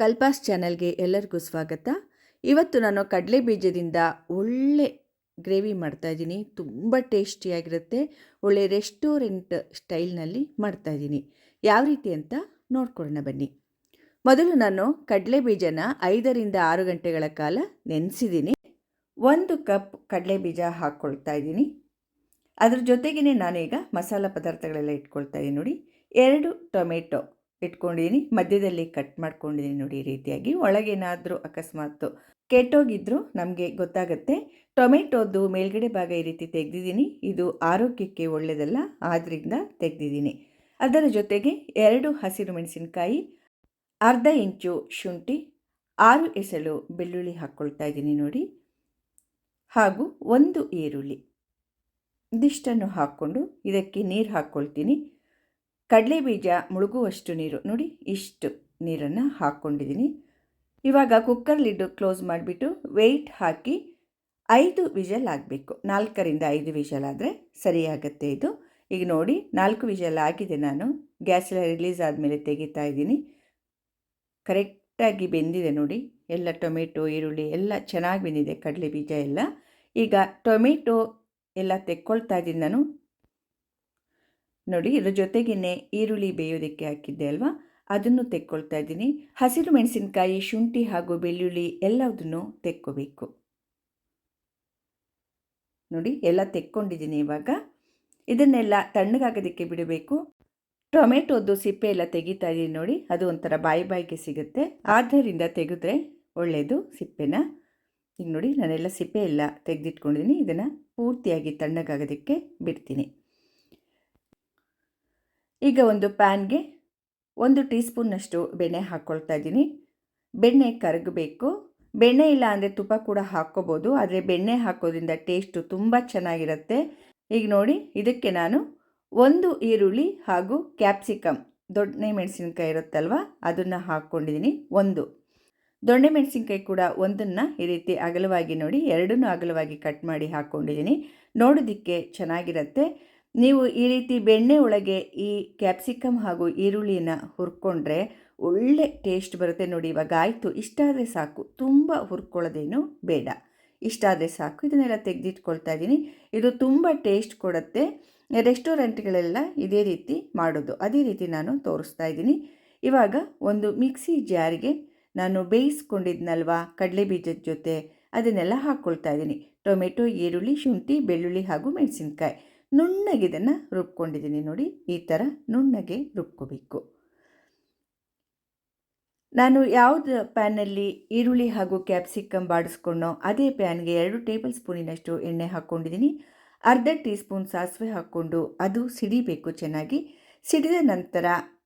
ಕಲ್ಪಾಸ್ ಚಾನಲ್ಗೆ ಎಲ್ಲರಿಗೂ ಸ್ವಾಗತ. ಇವತ್ತು ನಾನು ಕಡಲೆ ಬೀಜದಿಂದ ಒಳ್ಳೆ ಗ್ರೇವಿ ಮಾಡ್ತಾಯಿದ್ದೀನಿ. ತುಂಬ ಟೇಸ್ಟಿಯಾಗಿರುತ್ತೆ. ಒಳ್ಳೆ ರೆಸ್ಟೋರೆಂಟ್ ಸ್ಟೈಲ್ನಲ್ಲಿ ಮಾಡ್ತಾಯಿದ್ದೀನಿ. ಯಾವ ರೀತಿ ಅಂತ ನೋಡ್ಕೊಳ್ಳೋಣ ಬನ್ನಿ. ಮೊದಲು ನಾನು ಕಡಲೆ ಬೀಜನ 5ರಿಂದ 6 ಗಂಟೆಗಳ ಕಾಲ ನೆನೆಸಿದ್ದೀನಿ. 1 ಕಪ್ ಕಡಲೆ ಬೀಜ ಹಾಕ್ಕೊಳ್ತಾ ಇದ್ದೀನಿ. ಅದ್ರ ಜೊತೆಗೇ ನಾನೀಗ ಮಸಾಲ ಪದಾರ್ಥಗಳೆಲ್ಲ ಇಟ್ಕೊಳ್ತಾ ಇದ್ದೀನಿ. ನೋಡಿ, 2 ಟೊಮೆಟೊ ಇಟ್ಕೊಂಡಿದ್ದೀನಿ, ಮಧ್ಯದಲ್ಲಿ ಕಟ್ ಮಾಡ್ಕೊಂಡಿದ್ದೀನಿ. ನೋಡಿ, ಈ ರೀತಿಯಾಗಿ ಒಳಗೇನಾದರೂ ಅಕಸ್ಮಾತ್ ಕೆಟ್ಟೋಗಿದ್ರೂ ನಮಗೆ ಗೊತ್ತಾಗುತ್ತೆ. ಟೊಮೆಟೊದ್ದು ಮೇಲ್ಗಡೆ ಭಾಗ ಈ ರೀತಿ ತೆಗೆದಿದ್ದೀನಿ. ಇದು ಆರೋಗ್ಯಕ್ಕೆ ಒಳ್ಳೆಯದಲ್ಲ, ಆದ್ದರಿಂದ ತೆಗೆದಿದ್ದೀನಿ. ಅದರ ಜೊತೆಗೆ 2 ಹಸಿರು ಮೆಣಸಿನಕಾಯಿ, ಅರ್ಧ ಇಂಚು ಶುಂಠಿ, 6 ಎಸಳು ಬೆಳ್ಳುಳ್ಳಿ ಹಾಕ್ಕೊಳ್ತಾ ಇದ್ದೀನಿ ನೋಡಿ, ಹಾಗೂ 1 ಈರುಳ್ಳಿ. ಇದಿಷ್ಟನ್ನು ಹಾಕ್ಕೊಂಡು ಇದಕ್ಕೆ ನೀರು ಹಾಕ್ಕೊಳ್ತೀನಿ. ಕಡಲೆ ಬೀಜ ಮುಳುಗುವಷ್ಟು ನೀರು, ನೋಡಿ ಇಷ್ಟು ನೀರನ್ನು ಹಾಕ್ಕೊಂಡಿದ್ದೀನಿ. ಇವಾಗ ಕುಕ್ಕರ್ ಲಿಡ್ಡು ಕ್ಲೋಸ್ ಮಾಡಿಬಿಟ್ಟು ವೆಯ್ಟ್ ಹಾಕಿ 5 ವಿಷಲ್ ಆಗಬೇಕು. 4ರಿಂದ 5 ವಿಷಲ್ ಆದರೆ ಸರಿಯಾಗತ್ತೆ ಇದು. ಈಗ ನೋಡಿ, 4 ವಿಷಲ್ ಆಗಿದೆ. ನಾನು ಗ್ಯಾಸೆಲ್ಲ ರಿಲೀಸ್ ಆದಮೇಲೆ ತೆಗಿತಾ ಇದ್ದೀನಿ. ಕರೆಕ್ಟಾಗಿ ಬೆಂದಿದೆ ನೋಡಿ, ಎಲ್ಲ ಟೊಮೆಟೊ ಈರುಳ್ಳಿ ಎಲ್ಲ ಚೆನ್ನಾಗಿ ಬೆಂದಿದೆ, ಕಡಲೆ ಬೀಜ ಎಲ್ಲ. ಈಗ ಟೊಮೆಟೊ ಎಲ್ಲ ತೆಕ್ಕೊಳ್ತಾ ಇದ್ದೀನಿ ನಾನು. ನೋಡಿ, ಇದ್ರ ಜೊತೆಗೇ ಈರುಳ್ಳಿ ಬೇಯೋದಕ್ಕೆ ಹಾಕಿದ್ದೆ ಅಲ್ವಾ, ಅದನ್ನು ತೆಕ್ಕೊಳ್ತಾ ಇದ್ದೀನಿ. ಹಸಿರು ಮೆಣಸಿನಕಾಯಿ, ಶುಂಠಿ ಹಾಗೂ ಬೆಳ್ಳುಳ್ಳಿ ಎಲ್ಲದನ್ನು ತೆಕ್ಕೋಬೇಕು. ನೋಡಿ, ಎಲ್ಲ ತೆಕ್ಕೊಂಡಿದ್ದೀನಿ. ಇವಾಗ ಇದನ್ನೆಲ್ಲ ತಣ್ಣಗಾಗೋದಕ್ಕೆ ಬಿಡಬೇಕು. ಟೊಮೆಟೊದ್ದು ಸಿಪ್ಪೆ ಎಲ್ಲ ತೆಗಿತಾ ಇದ್ದೀನಿ ನೋಡಿ, ಅದು ಒಂಥರ ಬಾಯಿಗೆ ಸಿಗುತ್ತೆ, ಆದ್ದರಿಂದ ತೆಗೆದ್ರೆ ಒಳ್ಳೆಯದು ಸಿಪ್ಪೆನ. ಈಗ ನೋಡಿ, ನಾನೆಲ್ಲ ಸಿಪ್ಪೆ ಎಲ್ಲ ತೆಗೆದಿಟ್ಕೊಂಡಿದ್ದೀನಿ. ಇದನ್ನು ಪೂರ್ತಿಯಾಗಿ ತಣ್ಣಗಾಗೋದಕ್ಕೆ ಬಿಡ್ತೀನಿ. ಈಗ ಒಂದು ಪ್ಯಾನ್ಗೆ 1 ಟೀ ಸ್ಪೂನ್ನಷ್ಟು ಬೆಣ್ಣೆ ಹಾಕ್ಕೊಳ್ತಾ ಇದ್ದೀನಿ. ಬೆಣ್ಣೆ ಕರಗಬೇಕು. ಬೆಣ್ಣೆ ಇಲ್ಲ ಅಂದರೆ ತುಪ್ಪ ಕೂಡ ಹಾಕ್ಕೋಬೋದು, ಆದರೆ ಬೆಣ್ಣೆ ಹಾಕೋದ್ರಿಂದ ಟೇಸ್ಟು ತುಂಬ ಚೆನ್ನಾಗಿರುತ್ತೆ. ಈಗ ನೋಡಿ, ಇದಕ್ಕೆ ನಾನು 1 ಈರುಳ್ಳಿ ಹಾಗೂ ಕ್ಯಾಪ್ಸಿಕಮ್, ದೊಡ್ಡ ಮೆಣಸಿನ್ಕಾಯಿ ಇರುತ್ತಲ್ವ, ಅದನ್ನು ಹಾಕ್ಕೊಂಡಿದ್ದೀನಿ. 1 ದೊಣ್ಣೆ ಮೆಣಸಿನ್ಕಾಯಿ ಕೂಡ ಒಂದನ್ನು ಈ ರೀತಿ ಅಗಲವಾಗಿ ನೋಡಿ, 2 ಅಗಲವಾಗಿ ಕಟ್ ಮಾಡಿ ಹಾಕ್ಕೊಂಡಿದ್ದೀನಿ. ನೋಡೋದಕ್ಕೆ ಚೆನ್ನಾಗಿರುತ್ತೆ. ನೀವು ಈ ರೀತಿ ಬೆಣ್ಣೆ ಒಳಗೆ ಈ ಕ್ಯಾಪ್ಸಿಕಮ್ ಹಾಗೂ ಈರುಳ್ಳಿನ ಹುರ್ಕೊಂಡ್ರೆ ಒಳ್ಳೆ ಟೇಸ್ಟ್ ಬರುತ್ತೆ. ನೋಡಿ, ಇವಾಗ ಆಯಿತು. ಇಷ್ಟಾದರೆ ಸಾಕು, ತುಂಬ ಹುರ್ಕೊಳ್ಳೋದೇನು ಬೇಡ, ಇಷ್ಟಾದರೆ ಸಾಕು. ಇದನ್ನೆಲ್ಲ ತೆಗೆದಿಟ್ಕೊಳ್ತಾ ಇದ್ದೀನಿ. ಇದು ತುಂಬ ಟೇಸ್ಟ್ ಕೊಡುತ್ತೆ. ರೆಸ್ಟೋರೆಂಟ್ಗಳೆಲ್ಲ ಇದೇ ರೀತಿ ಮಾಡೋದು, ಅದೇ ರೀತಿ ನಾನು ತೋರಿಸ್ತಾ ಇದ್ದೀನಿ. ಇವಾಗ ಒಂದು ಮಿಕ್ಸಿ ಜಾರಿಗೆ ನಾನು ಬೇಯಿಸ್ಕೊಂಡಿದ್ನಲ್ವ ಕಡಲೆ ಬೀಜದ ಜೊತೆ, ಅದನ್ನೆಲ್ಲ ಹಾಕ್ಕೊಳ್ತಾ ಇದ್ದೀನಿ. ಟೊಮೆಟೊ, ಈರುಳ್ಳಿ, ಶುಂಠಿ, ಬೆಳ್ಳುಳ್ಳಿ ಹಾಗೂ ಮೆಣಸಿನ್ಕಾಯಿ ನುಣ್ಣಗೆ ಇದನ್ನು ರುಬ್ಕೊಂಡಿದ್ದೀನಿ. ನೋಡಿ, ಈ ಥರ ನುಣ್ಣಗೆ ರುಬ್ಕೋಬೇಕು. ನಾನು ಯಾವುದು ಪ್ಯಾನಲ್ಲಿ ಈರುಳ್ಳಿ ಹಾಗೂ ಕ್ಯಾಪ್ಸಿಕಮ್ ಬಾಡಿಸ್ಕೊಂಡೋ ಅದೇ ಪ್ಯಾನ್ಗೆ 2 ಟೇಬಲ್ ಸ್ಪೂನಿನಷ್ಟು ಎಣ್ಣೆ ಹಾಕ್ಕೊಂಡಿದ್ದೀನಿ. ಅರ್ಧ ಟೀ ಸ್ಪೂನ್ ಸಾಸಿವೆ ಹಾಕ್ಕೊಂಡು ಅದು ಸಿಡಿಬೇಕು ಚೆನ್ನಾಗಿ. ಸಿಡಿದ ನಂತರ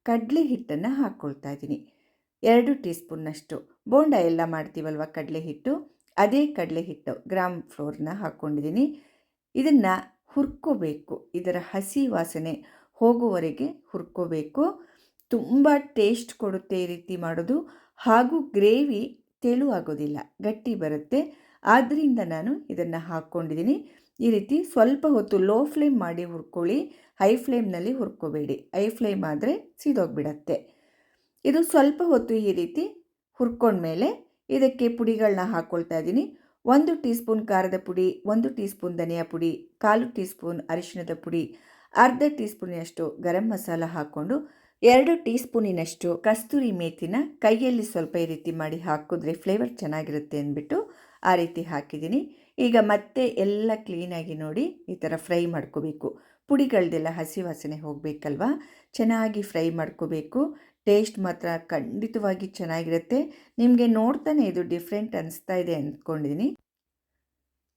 ಕಡಲೆ ಹಿಟ್ಟನ್ನು ಹಾಕ್ಕೊಳ್ತಾ ಇದ್ದೀನಿ. 2 ಟೀ ಸ್ಪೂನ್ನಷ್ಟು. ಬೋಂಡ ಎಲ್ಲ ಮಾಡ್ತೀವಲ್ವ ಕಡಲೆ ಹಿಟ್ಟು, ಅದೇ ಕಡಲೆ ಹಿಟ್ಟು ಗ್ರಾಮ್ ಫ್ಲೋರ್ನ ಹಾಕ್ಕೊಂಡಿದ್ದೀನಿ. ಇದನ್ನು ಹುರ್ಕೋಬೇಕು. ಇದರ ಹಸಿ ವಾಸನೆ ಹೋಗುವವರೆಗೆ ಹುರ್ಕೋಬೇಕು. ತುಂಬ ಟೇಸ್ಟ್ ಕೊಡುತ್ತೆ ಈ ರೀತಿ ಮಾಡೋದು, ಹಾಗೂ ಗ್ರೇವಿ ತೆಳುವಾಗೋದಿಲ್ಲ, ಗಟ್ಟಿ ಬರುತ್ತೆ. ಆದ್ದರಿಂದ ನಾನು ಇದನ್ನು ಹಾಕ್ಕೊಂಡಿದ್ದೀನಿ. ಈ ರೀತಿ ಸ್ವಲ್ಪ ಹೊತ್ತು ಲೋ ಫ್ಲೇಮ್ ಮಾಡಿ ಹುರ್ಕೊಳ್ಳಿ, ಹೈ ಫ್ಲೇಮ್ನಲ್ಲಿ ಹುರ್ಕೋಬೇಡಿ. ಹೈ ಫ್ಲೇಮ್ ಆದರೆ ಸಿದೋಗಿಬಿಡತ್ತೆ. ಇದು ಸ್ವಲ್ಪ ಹೊತ್ತು ಈ ರೀತಿ ಹುರ್ಕೊಂಡ್ಮೇಲೆ ಇದಕ್ಕೆ ಪುಡಿಗಳನ್ನ ಹಾಕ್ಕೊಳ್ತಾ ಇದ್ದೀನಿ. 1 ಟೀ ಸ್ಪೂನ್ ಖಾರದ ಪುಡಿ, 1 ಟೀ ಸ್ಪೂನ್ ಧನಿಯಾ ಪುಡಿ, 1/4 ಟೀ ಸ್ಪೂನ್ ಅರಿಶಿಣದ ಪುಡಿ, ಅರ್ಧ ಟೀ ಸ್ಪೂನಿನಷ್ಟು ಗರಂ ಮಸಾಲ ಹಾಕ್ಕೊಂಡು 2 ಟೀ ಸ್ಪೂನಿನಷ್ಟು ಕಸ್ತೂರಿ ಮೇಥಿನ ಕೈಯಲ್ಲಿ ಸ್ವಲ್ಪ ಈ ರೀತಿ ಮಾಡಿ ಹಾಕಿದ್ರೆ ಫ್ಲೇವರ್ ಚೆನ್ನಾಗಿರುತ್ತೆ ಅಂದ್ಬಿಟ್ಟು ಆ ರೀತಿ ಹಾಕಿದ್ದೀನಿ. ಈಗ ಮತ್ತೆ ಎಲ್ಲ ಕ್ಲೀನಾಗಿ ನೋಡಿ ಈ ಥರ ಫ್ರೈ ಮಾಡ್ಕೋಬೇಕು. ಪುಡಿಗಳದೆಲ್ಲ ಹಸಿ ವಾಸನೆ ಹೋಗಬೇಕಲ್ವ, ಚೆನ್ನಾಗಿ ಫ್ರೈ ಮಾಡ್ಕೋಬೇಕು. ಟೇಸ್ಟ್ ಮಾತ್ರ ಖಂಡಿತವಾಗಿ ಚೆನ್ನಾಗಿರುತ್ತೆ. ನಿಮಗೆ ನೋಡ್ತಾನೆ ಇದು ಡಿಫ್ರೆಂಟ್ ಅನಿಸ್ತಾ ಇದೆ ಅಂದ್ಕೊಂಡಿದ್ದೀನಿ.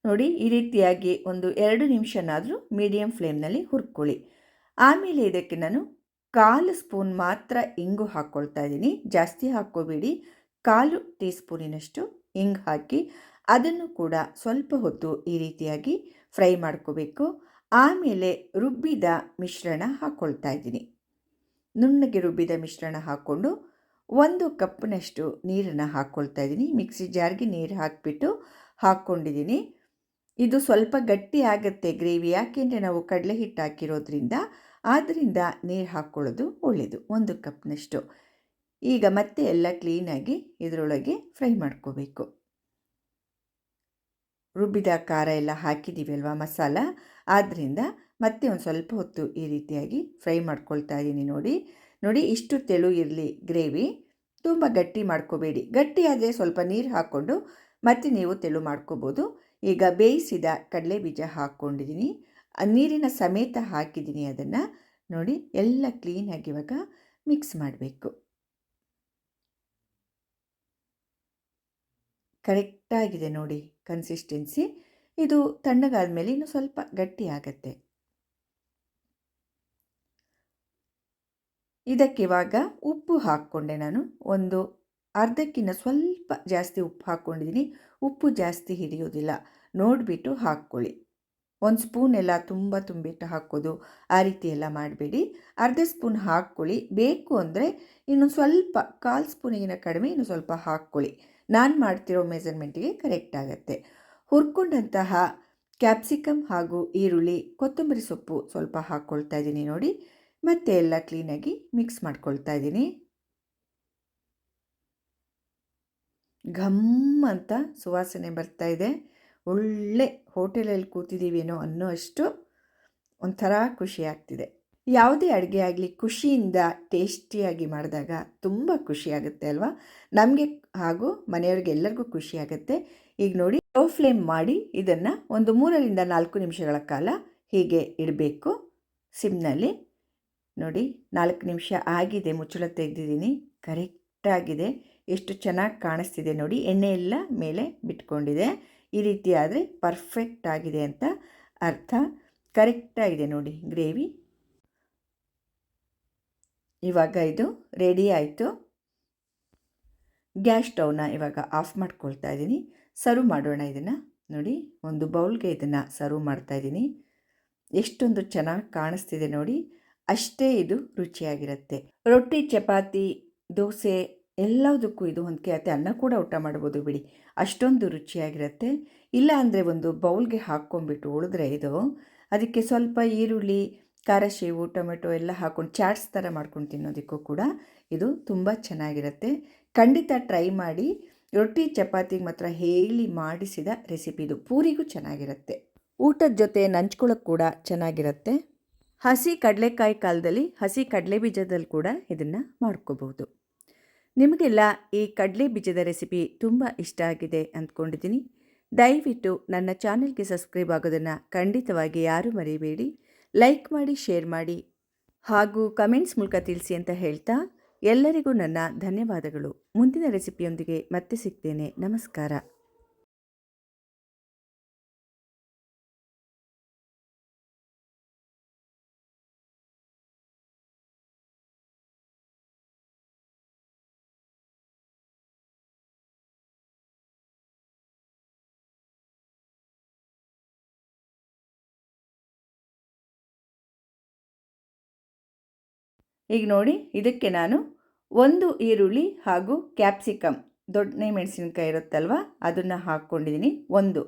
ನೋಡಿ, ಈ ರೀತಿಯಾಗಿ ಒಂದು 2 ನಿಮಿಷನಾದರೂ ಮೀಡಿಯಮ್ ಫ್ಲೇಮ್ನಲ್ಲಿ ಹುರ್ಕೊಳ್ಳಿ. ಆಮೇಲೆ ಇದಕ್ಕೆ ನಾನು 1/4 ಸ್ಪೂನ್ ಮಾತ್ರ ಇಂಗು ಹಾಕ್ಕೊಳ್ತಾ ಇದ್ದೀನಿ, ಜಾಸ್ತಿ ಹಾಕ್ಕೋಬೇಡಿ. 1/4 ಟೀ ಸ್ಪೂನಿನಷ್ಟು ಇಂಗು ಹಾಕಿ ಅದನ್ನು ಕೂಡ ಸ್ವಲ್ಪ ಹೊತ್ತು ಈ ರೀತಿಯಾಗಿ ಫ್ರೈ ಮಾಡ್ಕೋಬೇಕು. ಆಮೇಲೆ ರುಬ್ಬಿದ ಮಿಶ್ರಣ ಹಾಕ್ಕೊಳ್ತಾ ಇದ್ದೀನಿ. ನುಣ್ಣಗೆ ರುಬ್ಬಿದ ಮಿಶ್ರಣ ಹಾಕ್ಕೊಂಡು 1 ಕಪ್ನಷ್ಟು ನೀರನ್ನು ಹಾಕ್ಕೊಳ್ತಾ ಇದ್ದೀನಿ. ಮಿಕ್ಸಿ ಜಾರ್ಗೆ ನೀರು ಹಾಕಿಬಿಟ್ಟು ಹಾಕ್ಕೊಂಡಿದ್ದೀನಿ. ಇದು ಸ್ವಲ್ಪ ಗಟ್ಟಿ ಆಗುತ್ತೆ ಗ್ರೇವಿ, ಯಾಕೆಂದರೆ ನಾವು ಕಡಲೆ ಹಿಟ್ಟು ಹಾಕಿರೋದ್ರಿಂದ. ಆದ್ದರಿಂದ ನೀರು ಹಾಕ್ಕೊಳ್ಳೋದು ಒಳ್ಳೆಯದು. 1 ಕಪ್ನಷ್ಟು ಈಗ ಮತ್ತೆ ಎಲ್ಲ ಕ್ಲೀನಾಗಿ ಇದರೊಳಗೆ ಫ್ರೈ ಮಾಡ್ಕೋಬೇಕು. ರುಬ್ಬಿದ ಖಾರ ಎಲ್ಲ ಹಾಕಿದ್ದೀವಿ ಅಲ್ವಾ ಮಸಾಲ, ಆದ್ದರಿಂದ ಮತ್ತೆ ಒಂದು ಸ್ವಲ್ಪ ಹೊತ್ತು ಈ ರೀತಿಯಾಗಿ ಫ್ರೈ ಮಾಡ್ಕೊಳ್ತಾ ಇದ್ದೀನಿ. ನೋಡಿ ಇಷ್ಟು ತೆಳು ಇರಲಿ ಗ್ರೇವಿ, ತುಂಬ ಗಟ್ಟಿ ಮಾಡ್ಕೋಬೇಡಿ. ಗಟ್ಟಿ ಆದರೆ ಸ್ವಲ್ಪ ನೀರು ಹಾಕ್ಕೊಂಡು ಮತ್ತೆ ನೀವು ತೆಳು ಮಾಡ್ಕೋಬೋದು. ಈಗ ಬೇಯಿಸಿದ ಕಡಲೆ ಬೀಜ ಹಾಕ್ಕೊಂಡಿದ್ದೀನಿ, ನೀರಿನ ಸಮೇತ ಹಾಕಿದ್ದೀನಿ. ಅದನ್ನು ನೋಡಿ ಎಲ್ಲ ಕ್ಲೀನಾಗಿ ಇವಾಗ ಮಿಕ್ಸ್ ಮಾಡಬೇಕು. ಕರೆಕ್ಟಾಗಿದೆ ನೋಡಿ ಕನ್ಸಿಸ್ಟೆನ್ಸಿ. ಇದು ತಣ್ಣಗಾದ ಮೇಲೆ ಇನ್ನೂ ಸ್ವಲ್ಪ ಗಟ್ಟಿ ಆಗುತ್ತೆ. ಇದಕ್ಕೆ ಇವಾಗ ಉಪ್ಪು ಹಾಕ್ಕೊಂಡೆ. ನಾನು ಒಂದು ಅರ್ಧಕ್ಕಿಂತ ಸ್ವಲ್ಪ ಜಾಸ್ತಿ ಉಪ್ಪು ಹಾಕ್ಕೊಂಡಿದ್ದೀನಿ. ಉಪ್ಪು ಜಾಸ್ತಿ ಹಿಡಿಯೋದಿಲ್ಲ, ನೋಡಿಬಿಟ್ಟು ಹಾಕ್ಕೊಳ್ಳಿ. ಒಂದು ಸ್ಪೂನ್ ಎಲ್ಲ ತುಂಬಿಟ್ಟು ಹಾಕೋದು ಆ ರೀತಿ ಎಲ್ಲ ಮಾಡಬೇಡಿ. ಅರ್ಧ ಸ್ಪೂನ್ ಹಾಕ್ಕೊಳ್ಳಿ. ಬೇಕು ಅಂದರೆ ಇನ್ನೊಂದು ಸ್ವಲ್ಪ 1/4 ಸ್ಪೂನಿಗಿನ ಕಡಿಮೆ ಇನ್ನೂ ಸ್ವಲ್ಪ ಹಾಕ್ಕೊಳ್ಳಿ. ನಾನು ಮಾಡ್ತಿರೋ ಮೆಜರ್ಮೆಂಟಿಗೆ ಕರೆಕ್ಟ್ ಆಗುತ್ತೆ. ಹುರ್ಕೊಂಡಂತಹ ಕ್ಯಾಪ್ಸಿಕಮ್ ಹಾಗೂ ಈರುಳ್ಳಿ, ಕೊತ್ತಂಬರಿ ಸೊಪ್ಪು ಸ್ವಲ್ಪ ಹಾಕ್ಕೊಳ್ತಾ ಇದ್ದೀನಿ ನೋಡಿ. ಮತ್ತೆ ಎಲ್ಲ ಕ್ಲೀನಾಗಿ ಮಿಕ್ಸ್ ಮಾಡ್ಕೊಳ್ತಾ ಇದ್ದೀನಿ. ಘಮ್ ಅಂತ ಸುವಾಸನೆ ಬರ್ತಾ ಇದೆ. ಒಳ್ಳೆ ಹೋಟೆಲಲ್ಲಿ ಕೂತಿದ್ದೀವೇನೋ ಅನ್ನೋ ಅಷ್ಟು ಒಂಥರ ಖುಷಿ ಆಗ್ತಿದೆ. ಯಾವುದೇ ಅಡುಗೆ ಆಗಲಿ ಖುಷಿಯಿಂದ ಟೇಸ್ಟಿಯಾಗಿ ಮಾಡಿದಾಗ ತುಂಬ ಖುಷಿಯಾಗುತ್ತೆ ಅಲ್ವಾ? ನಮಗೆ ಹಾಗೂ ಮನೆಯವ್ರಿಗೆ ಎಲ್ಲರಿಗೂ ಖುಷಿಯಾಗುತ್ತೆ. ಈಗ ನೋಡಿ ಲೋ ಫ್ಲೇಮ್ ಮಾಡಿ ಇದನ್ನು ಒಂದು 3ರಿಂದ 4 ನಿಮಿಷಗಳ ಕಾಲ ಹೀಗೆ ಇಡಬೇಕು ಸಿಮ್ನಲ್ಲಿ. ನೋಡಿ 4 ನಿಮಿಷ ಆಗಿದೆ, ಮುಚ್ಚಳ ತೆಗೆದಿದ್ದೀನಿ. ಕರೆಕ್ಟಾಗಿದೆ, ಎಷ್ಟು ಚೆನ್ನಾಗಿ ಕಾಣಿಸ್ತಿದೆ ನೋಡಿ. ಎಣ್ಣೆ ಎಲ್ಲ ಮೇಲೆ ಬಿಟ್ಕೊಂಡಿದೆ. ಈ ರೀತಿ ಆದರೆ ಪರ್ಫೆಕ್ಟ್ ಆಗಿದೆ ಅಂತ ಅರ್ಥ. ಕರೆಕ್ಟಾಗಿದೆ ನೋಡಿ ಗ್ರೇವಿ. ಇವಾಗ ಇದು ರೆಡಿ ಆಯಿತು. ಗ್ಯಾಸ್ ಸ್ಟವ್ನ ಇವಾಗ ಆಫ್ ಮಾಡ್ಕೊಳ್ತಾ ಇದ್ದೀನಿ. ಸರ್ವ್ ಮಾಡೋಣ ಇದನ್ನು. ನೋಡಿ ಒಂದು ಬೌಲ್ಗೆ ಇದನ್ನು ಸರ್ವ್ ಮಾಡ್ತಾಯಿದ್ದೀನಿ. ಎಷ್ಟೊಂದು ಚೆನ್ನಾಗಿ ಕಾಣಿಸ್ತಿದೆ ನೋಡಿ. ಅಷ್ಟೇ ಇದು ರುಚಿಯಾಗಿರುತ್ತೆ. ರೊಟ್ಟಿ, ಚಪಾತಿ, ದೋಸೆ ಎಲ್ಲದಕ್ಕೂ ಇದು ಹೊಂದಿಕೆ ಆಗುತ್ತೆ. ಅನ್ನ ಕೂಡ ಊಟ ಮಾಡ್ಬೋದು ಬಿಡಿ, ಅಷ್ಟೊಂದು ರುಚಿಯಾಗಿರುತ್ತೆ. ಇಲ್ಲ ಅಂದರೆ ಒಂದು ಬೌಲ್ಗೆ ಹಾಕ್ಕೊಂಬಿಟ್ಟು ಉಳಿದ್ರೆ ಇದು, ಅದಕ್ಕೆ ಸ್ವಲ್ಪ ಈರುಳ್ಳಿ, ಖಾರ ಶೇವು, ಟೊಮೆಟೊ ಎಲ್ಲ ಹಾಕ್ಕೊಂಡು ಚಾಟ್ಸ್ ಥರ ಮಾಡ್ಕೊಂಡು ತಿನ್ನೋದಕ್ಕೂ ಕೂಡ ಇದು ತುಂಬ ಚೆನ್ನಾಗಿರುತ್ತೆ. ಖಂಡಿತ ಟ್ರೈ ಮಾಡಿ. ರೊಟ್ಟಿ ಚಪಾತಿಗೆ ಮಾತ್ರ ಹೇಳಿ ಮಾಡಿಸಿದ ರೆಸಿಪಿ ಇದು. ಪೂರಿಗೂ ಚೆನ್ನಾಗಿರುತ್ತೆ, ಊಟದ ಜೊತೆ ನಂಚ್ಕೊಳ್ಳೋಕೆ ಕೂಡ ಚೆನ್ನಾಗಿರುತ್ತೆ. ಹಸಿ ಕಡಲೆಕಾಯಿ ಕಾಲದಲ್ಲಿ ಹಸಿ ಕಡಲೆ ಬೀಜದಲ್ಲಿ ಕೂಡ ಇದನ್ನು ಮಾಡ್ಕೋಬಹುದು. ನಿಮಗೆಲ್ಲ ಈ ಕಡಲೆ ಬೀಜದ ರೆಸಿಪಿ ತುಂಬ ಇಷ್ಟ ಆಗಿದೆ ಅಂದ್ಕೊಂಡಿದ್ದೀನಿ. ದಯವಿಟ್ಟು ನನ್ನ ಚಾನೆಲ್ಗೆ ಸಬ್ಸ್ಕ್ರೈಬ್ ಆಗೋದನ್ನು ಖಂಡಿತವಾಗಿ ಯಾರೂ ಮರಿಬೇಡಿ. ಲೈಕ್ ಮಾಡಿ, ಶೇರ್ ಮಾಡಿ ಹಾಗೂ ಕಮೆಂಟ್ಸ್ ಮೂಲಕ ತಿಳಿಸಿ ಅಂತ ಹೇಳ್ತಾ ಎಲ್ಲರಿಗೂ ನನ್ನ ಧನ್ಯವಾದಗಳು. ಮುಂದಿನ ರೆಸಿಪಿಯೊಂದಿಗೆ ಮತ್ತೆ ಸಿಗ್ತೇನೆ. ನಮಸ್ಕಾರ. ಈಗ ನೋಡಿ, ಇದಕ್ಕೆ ನಾನು 1 ಈರುಳ್ಳಿ ಹಾಗೂ ಕ್ಯಾಪ್ಸಿಕಮ್, ದೊಡ್ಡನೆ ಮೆಣಸಿನಕಾಯಿ ಇರುತ್ತಲ್ವ, ಅದನ್ನು ಹಾಕ್ಕೊಂಡಿದ್ದೀನಿ. 1